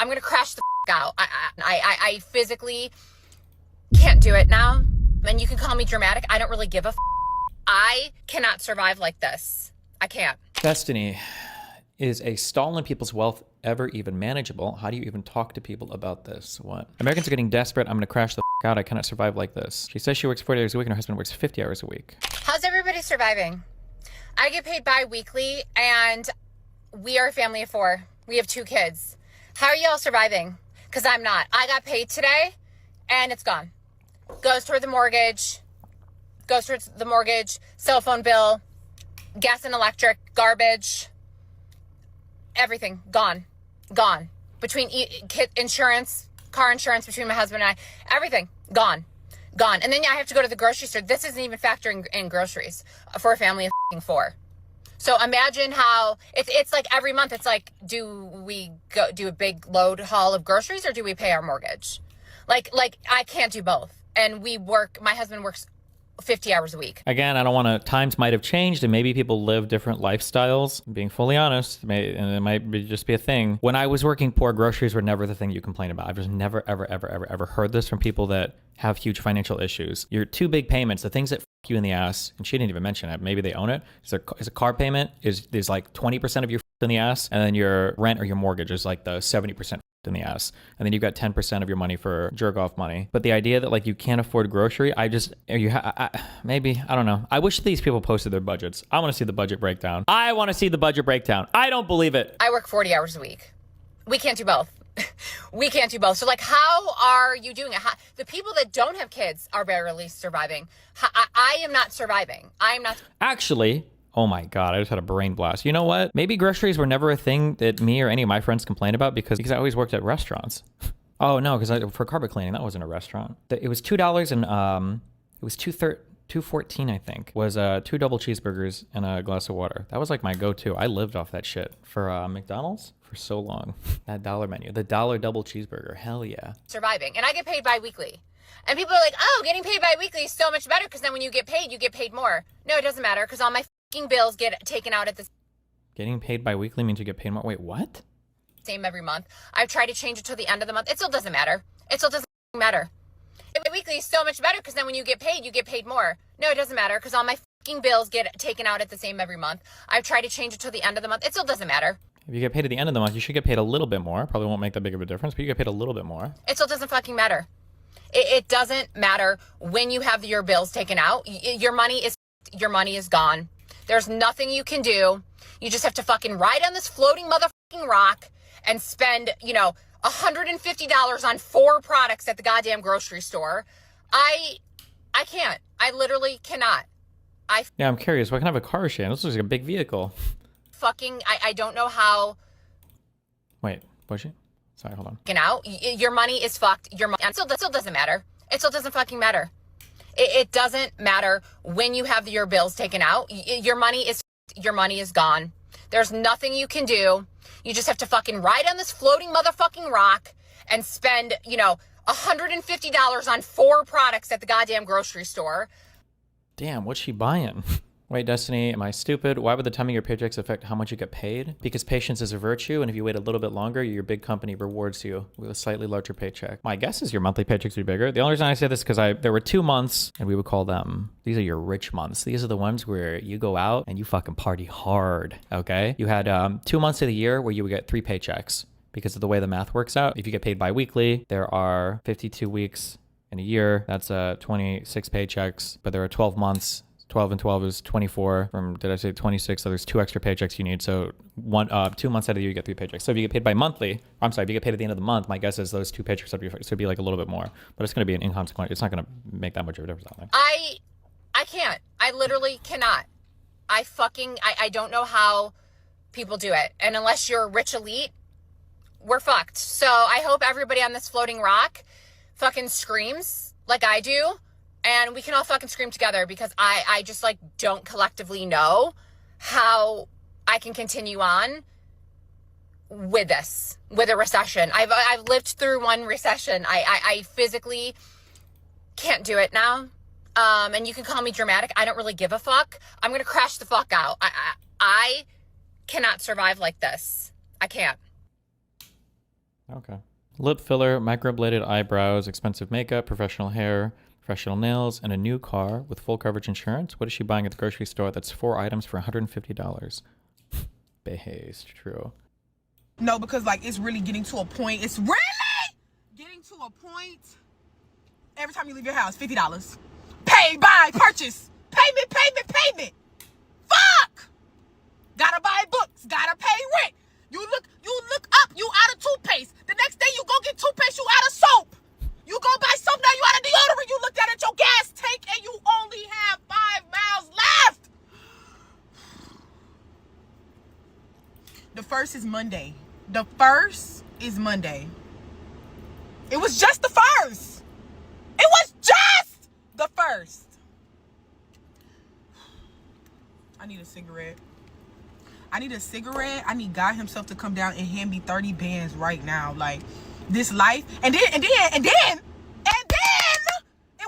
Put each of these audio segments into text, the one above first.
I'm going to crash the out. I physically can't do it now. And you can call me dramatic. I don't really give a I cannot survive like this. I can't. Destiny, is a stall in people's wealth ever even manageable? How do you even talk to people about this? What? Americans are getting desperate. I'm going to crash the out. I cannot survive like this. She says she works 40 hours a week and her husband works 50 hours a week. How's everybody surviving? I get paid bi-weekly and we are a family of 4. We have 2 kids. How are y'all surviving? Because I'm not. I got paid today and it's gone. Goes toward the mortgage, cell phone bill, gas and electric, garbage, everything gone. Between insurance, car insurance between my husband and I, everything gone. And then I have to go to the grocery store. This isn't even factoring in groceries for a family of 4. So imagine how it's like every month. It's like, do we go do a big load haul of groceries or do we pay our mortgage? Like I can't do both. And my husband works 50 hours a week. Again, I don't want to, times might have changed and maybe people live different lifestyles. Being fully honest, and it might just be a thing. When I was working poor, groceries were never the thing you complain about. I've just never, ever heard this from people that have huge financial issues. Your 2 big payments, the things that you in the ass, and she didn't even mention it, maybe they own it, is a car payment, is like 20% of your in the ass, and then your rent or your mortgage is like the 70% in the ass, and then you've got 10% of your money for jerk off money. But the idea that like you can't afford grocery, maybe, I don't know. I wish these people posted their budgets. I want to see the budget breakdown. I don't believe it. I work 40 hours a week. We can't do both. We can't do both. So like, how are you doing it? The people that don't have kids are barely surviving. I am not surviving. I am not. Actually, oh my God, I just had a brain blast. You know what? Maybe groceries were never a thing that me or any of my friends complained about because I always worked at restaurants. Oh no, because for carpet cleaning, that wasn't a restaurant. It was $2 and it was $2.14, I think, was 2 double cheeseburgers and a glass of water. That was like my go-to. I lived off that shit for McDonald's for so long. That dollar menu, the $1 double cheeseburger, hell yeah. Surviving, and I get paid bi-weekly. And people are like, oh, getting paid bi-weekly is so much better because then when you get paid more. No, it doesn't matter because all my bills get taken out at the Getting paid bi-weekly means you get paid more. Wait, what? Same every month. I've tried to change it till the end of the month. It still doesn't matter. Weekly is so much better because then when you get paid more. No, it doesn't matter because all my bills get taken out at the same every month. I've tried to change it till the end of the month. It still doesn't matter. If you get paid at the end of the month, you should get paid a little bit more. Probably won't make that big of a difference, but you get paid a little bit more. It still doesn't fucking matter. It doesn't matter when you have your bills taken out. Your money is gone. There's nothing you can do. You just have to fucking ride on this floating motherfucking rock and spend, $150 on 4 products at the goddamn grocery store. I can't. I literally cannot. Yeah, I'm curious. What kind of a car is she in? This looks like a big vehicle. I don't know how. Wait, was she? Sorry, hold on. Out. Your money is fucked. Your money. It still doesn't matter. It still doesn't fucking matter. It doesn't matter when you have your bills taken out. Your money is gone. There's nothing you can do. You just have to fucking ride on this floating motherfucking rock and spend, $150 on 4 products at the goddamn grocery store. Damn, what's she buying? Wait, Destiny, am I stupid? Why would the timing of your paychecks affect how much you get paid? Because patience is a virtue, and if you wait a little bit longer, your big company rewards you with a slightly larger paycheck. My guess is your monthly paychecks would be bigger. The only reason I say this is because there were 2 months, and we would call them, these are your rich months. These are the ones where you go out and you fucking party hard, okay? You had 2 months of the year where you would get 3 paychecks because of the way the math works out. If you get paid bi-weekly, there are 52 weeks in a year. That's 26 paychecks, but there are 12 months. 12 and 12 is 24 from, did I say 26? So there's 2 extra paychecks you need. So 2 months out of the year, you get 3 paychecks. So if you get paid if you get paid at the end of the month, my guess is those 2 paychecks would be like a little bit more, but it's going to be an inconsequential. It's not going to make that much of a difference. I can't. I literally cannot. I don't know how people do it. And unless you're a rich elite, we're fucked. So I hope everybody on this floating rock fucking screams like I do. And we can all fucking scream together because I just don't collectively know how I can continue on with this, with a recession. I've lived through one recession. I physically can't do it now. And you can call me dramatic. I don't really give a fuck. I'm going to crash the fuck out. I cannot survive like this. I can't. Okay. Lip filler, microbladed eyebrows, expensive makeup, professional hair, professional nails, and a new car with full coverage insurance. What is she buying at the grocery store? That's 4 items for $150. Based, true. No, because like it's really getting to a point. It's really getting to a point. Every time you leave your house, $50. Pay, buy, purchase, payment. Fuck! Gotta buy books, gotta pay rent. You look up, you out of toothpaste. The next day you go get toothpaste, you out of soap. You go buy soap, now you out of deodorant. You looked at your gas tank and you only have 5 miles left. The first is Monday. The first is Monday. It was just the first. It was just the first. I need a cigarette. I need God himself to come down and hand me 30 bands right now. Like, this life. And then it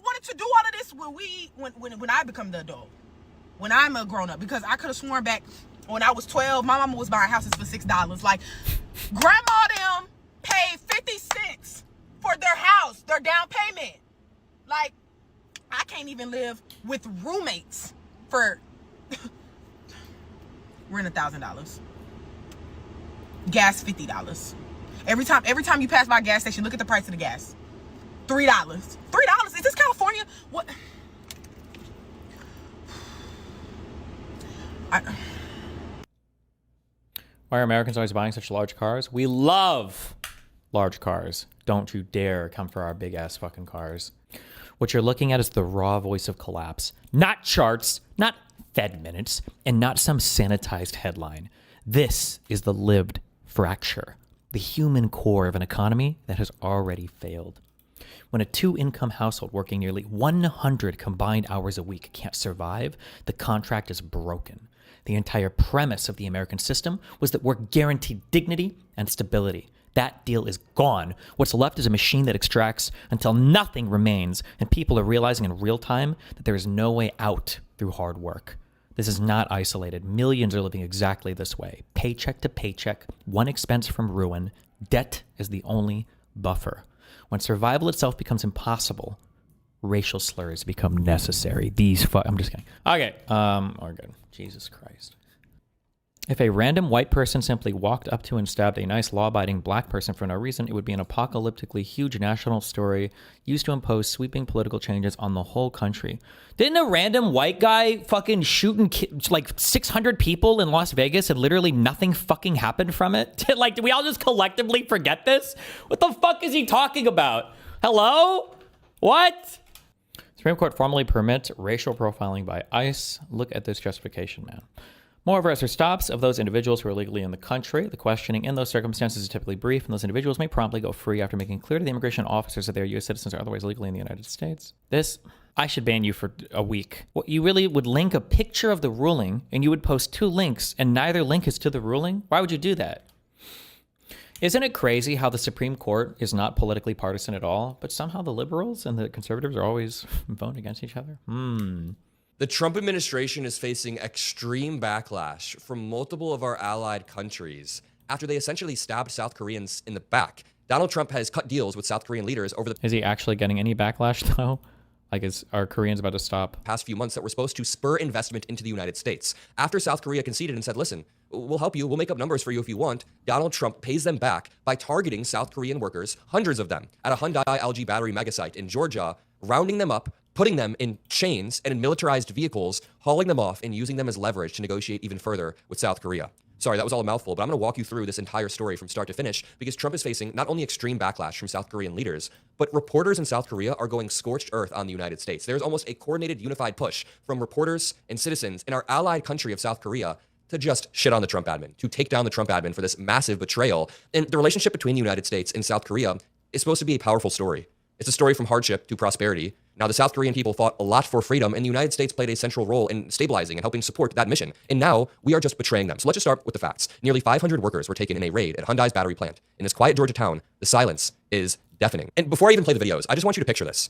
wanted to do all of this when I become the adult. When I'm a grown up. Because I could have sworn back when I was 12, my mama was buying houses for $6. Like, grandma them paid 50 cents for their house, their down payment. Like, I can't even live with roommates for rent $1,000. Gas $50. Every time you pass by a gas station, look at the price of the gas. $3. $3? Is this California? What? Why are Americans always buying such large cars? We love large cars. Don't you dare come for our big ass fucking cars. What you're looking at is the raw voice of collapse. Not charts, not Fed minutes, and not some sanitized headline. This is the lived fracture, the human core of an economy that has already failed. When a 2-income household working nearly 100 combined hours a week can't survive, the contract is broken. The entire premise of the American system was that we're guaranteed dignity and stability. That deal is gone. What's left is a machine that extracts until nothing remains, and people are realizing in real time that there is no way out through hard work. This is not isolated. Millions are living exactly this way. Paycheck to paycheck, one expense from ruin. Debt is the only buffer. When survival itself becomes impossible, racial slurs become necessary. I'm just kidding. Okay, we're good. Jesus Christ. If a random white person simply walked up to and stabbed a nice law-abiding black person for no reason, it would be an apocalyptically huge national story used to impose sweeping political changes on the whole country. Didn't a random white guy fucking shoot like 600 people in Las Vegas and literally nothing fucking happened from it? Like, did we all just collectively forget this? What the fuck is he talking about? Hello? What? Supreme Court formally permits racial profiling by ICE. Look at this justification, man. Moreover, as there stops of those individuals who are legally in the country, the questioning in those circumstances is typically brief, and those individuals may promptly go free after making clear to the immigration officers that they are U.S. citizens or otherwise legally in the United States. I should ban you for a week. What, you really would link a picture of the ruling, and you would post 2 links, and neither link is to the ruling? Why would you do that? Isn't it crazy how the Supreme Court is not politically partisan at all, but somehow the liberals and the conservatives are always voting against each other? The Trump administration is facing extreme backlash from multiple of our allied countries after they essentially stabbed South Koreans in the back. Donald Trump has cut deals with South Korean leaders over the Is he actually getting any backlash, though? Like, are Koreans about to stop? past few months that were supposed to spur investment into the United States. After South Korea conceded and said, listen, we'll help you, we'll make up numbers for you if you want, Donald Trump pays them back by targeting South Korean workers, hundreds of them, at a Hyundai LG battery megasite in Georgia, rounding them up, putting them in chains and in militarized vehicles, hauling them off and using them as leverage to negotiate even further with South Korea. Sorry, that was all a mouthful, but I'm going to walk you through this entire story from start to finish because Trump is facing not only extreme backlash from South Korean leaders, but reporters in South Korea are going scorched earth on the United States. There's almost a coordinated, unified push from reporters and citizens in our allied country of South Korea to just shit on the Trump admin, to take down the Trump admin for this massive betrayal. And the relationship between the United States and South Korea is supposed to be a powerful story. It's a story from hardship to prosperity. Now, the South Korean people fought a lot for freedom, and the United States played a central role in stabilizing and helping support that mission. And now we are just betraying them. So let's just start with the facts. Nearly 500 workers were taken in a raid at Hyundai's battery plant. In this quiet Georgia town, the silence is deafening. And before I even play the videos, I just want you to picture this.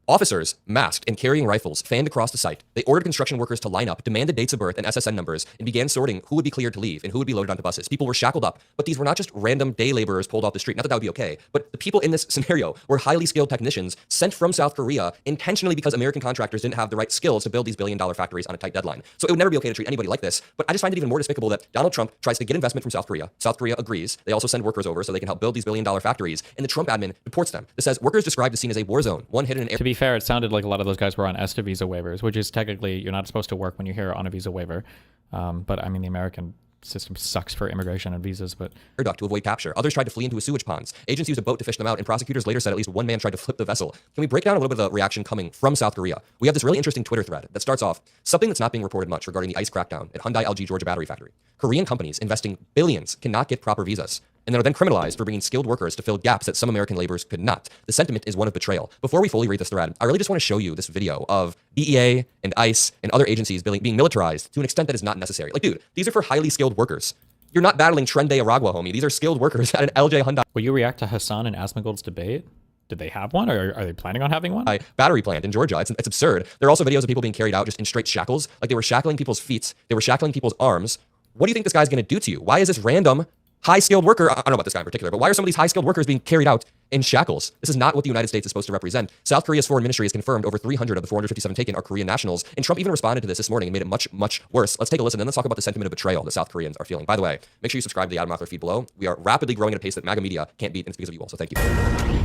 Officers, masked and carrying rifles, fanned across the site. They ordered construction workers to line up, demanded dates of birth and SSN numbers, and began sorting who would be cleared to leave and who would be loaded onto buses. People were shackled up, but these were not just random day laborers pulled off the street. Not that that would be okay, but the people in this scenario were highly skilled technicians sent from South Korea intentionally because American contractors didn't have the right skills to build these billion-dollar factories on a tight deadline. So it would never be okay to treat anybody like this. But I just find it even more despicable that Donald Trump tries to get investment from South Korea. South Korea agrees. They also send workers over so they can help build these billion-dollar factories. And the Trump admin deports them. This says workers described the scene as a war zone, one hidden in air. To be fair, it sounded like a lot of those guys were on ESTA visa waivers, which is technically, you're not supposed to work when you're here on a visa waiver. But I mean, the American system sucks for immigration and visas, but... ...to avoid capture. Others tried to flee into a sewage ponds. Agents used a boat to fish them out, and prosecutors later said at least one man tried to flip the vessel. Can we break down a little bit of the reaction coming from South Korea? We have this really interesting Twitter thread that starts off, something that's not being reported much regarding the ICE crackdown at Hyundai LG Georgia battery factory. Korean companies investing billions cannot get proper visas, and they're then criminalized for bringing skilled workers to fill gaps that some American laborers could not. The sentiment is one of betrayal. Before we fully read this thread, I really just want to show you this video of DEA and ICE and other agencies being militarized to an extent that is not necessary. Like, dude, these are for highly skilled workers. You're not battling Tren de Aragua, homie. These are skilled workers at an LJ Hyundai. Will you react to Hassan and Asmongold's debate? Did they have one, or are they planning on having one? Battery plant in Georgia. It's absurd. There are also videos of people being carried out just in straight shackles. Like, they were shackling people's feet. They were shackling people's arms. What do you think this guy's going to do to you? Why is this random high-skilled worker, I don't know about this guy in particular, but why are some of these high-skilled workers being carried out in shackles? This is not what the United States is supposed to represent. South Korea's foreign ministry has confirmed over 300 of the 457 taken are Korean nationals, and Trump even responded to this morning and made it much, much worse. Let's take a listen, and let's talk about the sentiment of betrayal that South Koreans are feeling. By the way, make sure you subscribe to the Adam Mothler feed below. We are rapidly growing at a pace that MAGA media can't beat, and it's because of you all, so thank you.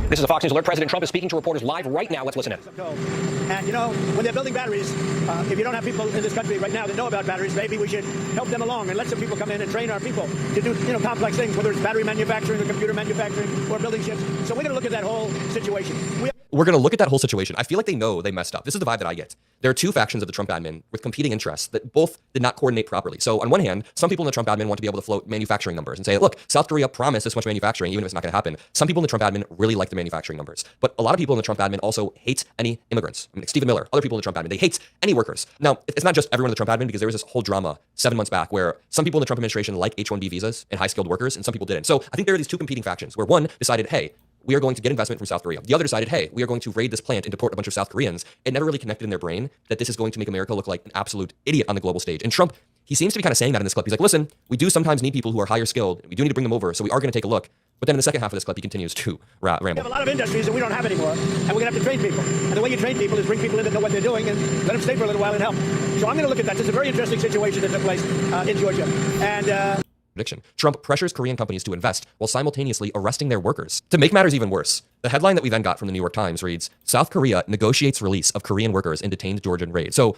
This is a Fox News alert. President Trump is speaking to reporters live right now. Let's listen in. And, you know, when they're building batteries, if you don't have people in this country right now that know about batteries, maybe we should help them along and let some people come in and train our people to do, you know, complex things, whether it's battery manufacturing or computer manufacturing or building ships. So we're going to look at that whole situation. We're going to look at that whole situation. I feel like they know they messed up. This is the vibe that I get. There are two factions of the Trump admin with competing interests that both did not coordinate properly. So on one hand, some people in the Trump admin want to be able to float manufacturing numbers and say, look, South Korea promised this much manufacturing, even if it's not going to happen. Some people in the Trump admin really like the manufacturing numbers. But a lot of people in the Trump admin also hate any immigrants. I mean, like Stephen Miller, other people in the Trump admin, they hate any workers. Now, it's not just everyone in the Trump admin, because there was this whole drama 7 months back where some people in the Trump administration like H-1B visas and high-skilled workers, and some people didn't. So I think there are these two competing factions where one decided, hey, we are going to get investment from South Korea. The other decided, hey, we are going to raid this plant and deport a bunch of South Koreans. It never really connected in their brain that this is going to make America look like an absolute idiot on the global stage. And Trump, he seems to be kind of saying that in this clip. He's like, listen, we do sometimes need people who are higher skilled. We do need to bring them over, so we are going to take a look. But then in the second half of this clip, he continues to ramble. We have a lot of industries that we don't have anymore, and we're going to have to train people. And the way you train people is bring people in that know what they're doing and let them stay for a little while and help. So I'm going to look at that. It's a very interesting situation that took place in Georgia. And... Prediction. Trump pressures Korean companies to invest while simultaneously arresting their workers. To make matters even worse, the headline that we then got from the New York Times reads, South Korea negotiates release of Korean workers in detained Georgian raid. So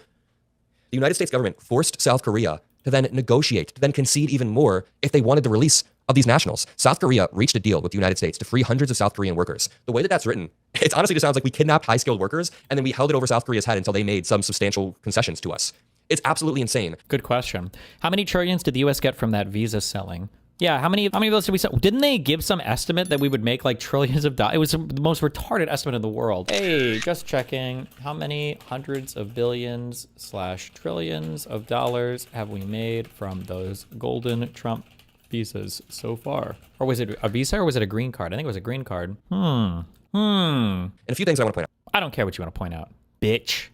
the United States government forced South Korea to then negotiate, to then concede even more if they wanted the release of these nationals. South Korea reached a deal with the United States to free hundreds of South Korean workers. The way that that's written, it honestly just sounds like we kidnapped high-skilled workers and then we held it over South Korea's head until they made some substantial concessions to us. It's absolutely insane. Good question. How many trillions did the U.S. get from that visa selling? Yeah, how many of those did we sell? Didn't they give some estimate that we would make like trillions of dollars? It was the most retarded estimate in the world. Hey, just checking. How many hundreds of billions / trillions of dollars have we made from those golden Trump visas so far? Or was it a visa or was it a green card? I think it was a green card. And a few things I want to point out. I don't care what you want to point out, bitch.